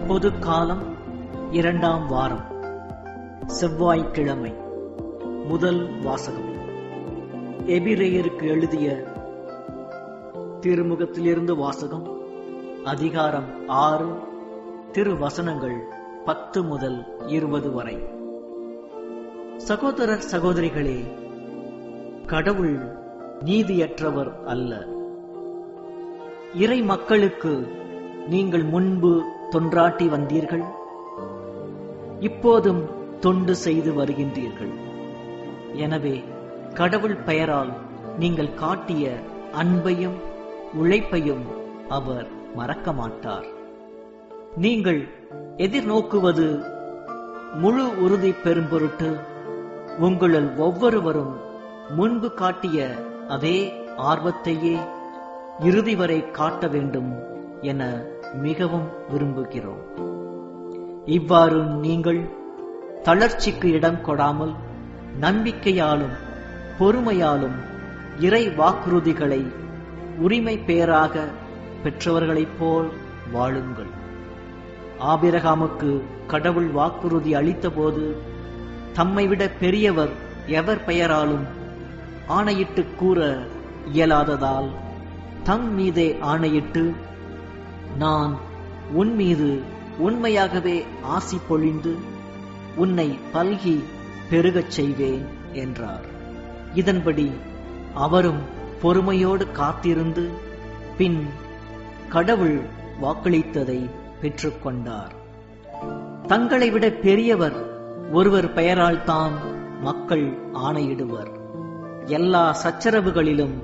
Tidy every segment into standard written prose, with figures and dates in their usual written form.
பொது காலம் 2ஆம் வாரம், செவ்வாய்க்கிழமை. முதல் வாசகம் எபிரேயருக்கு எழுதிய திருமுகத்திலிருந்து வாசகம். அதிகாரம் 6, திருவசனங்கள் 10 முதல் 20 வரை. சகோதரர் சகோதரிகளே, கடவுள் நீதியற்றவர் அல்ல. இறை மக்களுக்கு நீங்கள் முன்பு தொன்றாட்டி வந்தீர்கள், இப்போதும் தொண்டு செய்து வருகின்றீர்கள். எனவே கடவுள் பெயரால் நீங்கள் காட்டிய அன்பையும் உழைப்பையும் அவர் மறக்க மாட்டார். நீங்கள் எதிர்நோக்குவது முழு உறுதி பெறும் பொருட்டு உங்களுள் ஒவ்வொருவரும் முன்பு காட்டிய அதே ஆர்வத்தையே இறுதி வரை காட்ட வேண்டும் என மிகவும் விரும்புகிறோம். இவ்வாறு நீங்கள் தளர்ச்சிக்கு இடம் கொடாமல் நம்பிக்கையாலும் பொறுமையாலும் இறை வாக்குறுதிகளை உரிமை பேராக பெற்றவர்களைப் போல் வாழுங்கள். ஆபிரகாமுக்கு கடவுள் வாக்குறுதி அளித்த போது தம்மை விட பெரியவர் எவர் பெயராலும் ஆணையிட்டு கூற இயலாததால் தம் மீதே ஆணையிட்டு, நான் உன் மீது உண்மையாகவே ஆசி பொழிந்து உன்னை பல்கி பெருகச் செய்வேன் என்றார். இதன்படி அவரும் பொறுமையோடு காத்திருந்து பின் கடவுள் வாக்களித்ததை பெற்றுக்கொண்டார். தங்களை விட பெரியவர் ஒருவர் பெயரால் தான் மக்கள் ஆணையிடுவர். எல்லா சச்சரவுகளிலும்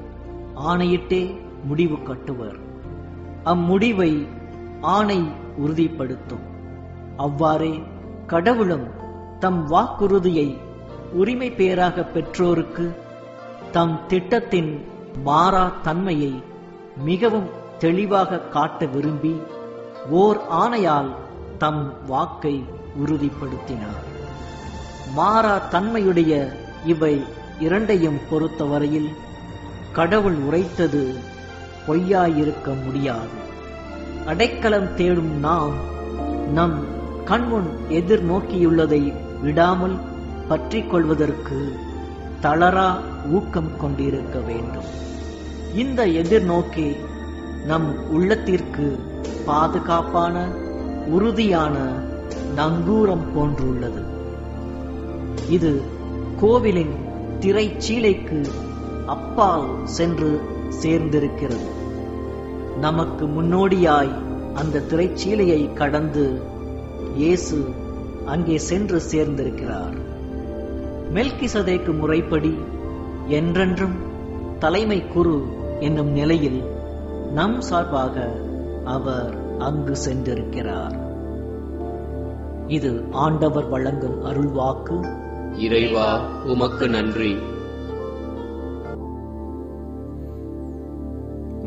ஆணையிட்டே முடிவு கட்டுவர். அம்முடிவை ஆணை உறுதிப்படுத்தும். அவ்வாறே கடவுளும் தம் வாக்குறுதியை உரிமை பேராக பெற்றோருக்கு தம் திட்டத்தின் மாறா தன்மையை மிகவும் தெளிவாக காட்ட விரும்பி ஓர் ஆணையால் தம் வாக்கை உறுதிப்படுத்தினார். மாறா தன்மையுடைய இவை இரண்டையும் பொறுத்தவரையில் கடவுள் உரைத்தது பொய்யாயிருக்க முடியாது. அடைக்கலம் தேடும் நாம் நம் கண்முன் எதிர்நோக்கியுள்ளதை விடாமல் பற்றி கொள்வதற்கு தளரா ஊக்கம் கொண்டிருக்க வேண்டும். இந்த எதிர்நோக்கே நம் உள்ளத்திற்கு பாதுகாப்பான உறுதியான நங்கூரம் போன்றுள்ளது. இது கோவிலின் திரைச்சீலைக்கு அப்பால் சென்று சேர்ந்திருக்கிறது. நமக்கு முன்னோடியாய் அந்த திரைச்சீலையை கடந்து இயேசு அங்கே சென்று சேர்ந்திருக்கிறார். மெல்கிசதேக்கு முறைப்படி என்றென்றும் தலைமை குரு என்னும் நிலையில் நம் சார்பாக அவர் அங்கு சென்றிருக்கிறார். இது ஆண்டவர் வழங்கும் அருள்வாக்கு. இறைவா, உமக்கு நன்றி.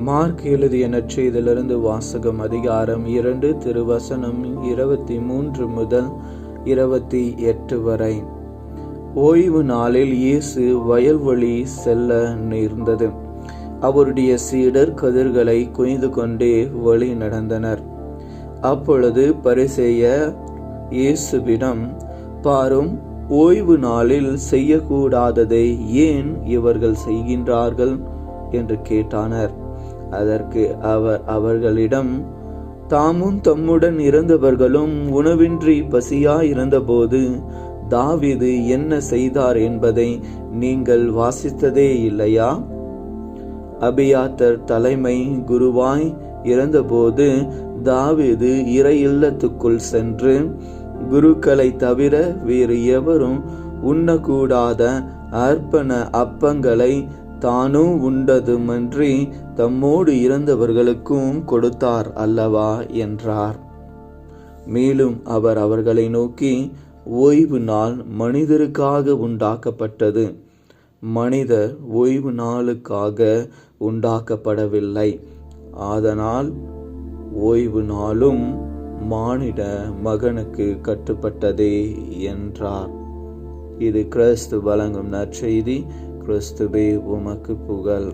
மார்க் எழுதிய நற்செய்தியிலிருந்து வாசகம். அதிகாரம் 2, திருவசனம் 23 முதல் 28 வரை. ஓய்வு நாளில் இயேசு வயல்வழி செல்ல நேர்ந்தது. அவருடைய சீடர் கதிர்களை கொய்து கொண்டே வழி நடந்தனர். அப்பொழுது பரிசேயர் இயேசுவிடம், பாரும், ஓய்வு நாளில் செய்யக்கூடாததை ஏன் இவர்கள் செய்கின்றார்கள் என்று கேட்டனர். அதற்கு அவர் அவர்களிடம், தாமும் தம்முடன் இருந்தவர்களும் உணவின்றி பசியாயிருந்தபோது தாவீது என்ன செய்தார் என்பதை நீங்கள் வாசித்ததே இல்லையா? அபியாத்தர் தலைமை குருவாய் இருந்தபோது தாவீது இறை இல்லத்துக்குள் சென்று குருக்களை தவிர வேறு எவரும் உண்ணக்கூடாத அர்ப்பண அப்பங்களை தானும் உண்டதுமன்றி தம்மோடு இருந்தவர்களுக்கும் கொடுத்தார் அல்லவா என்றார். மேலும் அவர் அவர்களை நோக்கி, ஓய்வு நாள் மனிதருக்காக உண்டாக்கப்பட்டது, மனிதர் ஓய்வு நாளுக்காக உண்டாக்கப்படவில்லை. ஆதலால் ஓய்வு நாளும் மானிட மகனுக்கு கட்டுப்பட்டதே என்றார். இது கிறிஸ்து வழங்கும் நற்செய்தி. கிறிஸ்துவே உமக்கு புகழ்.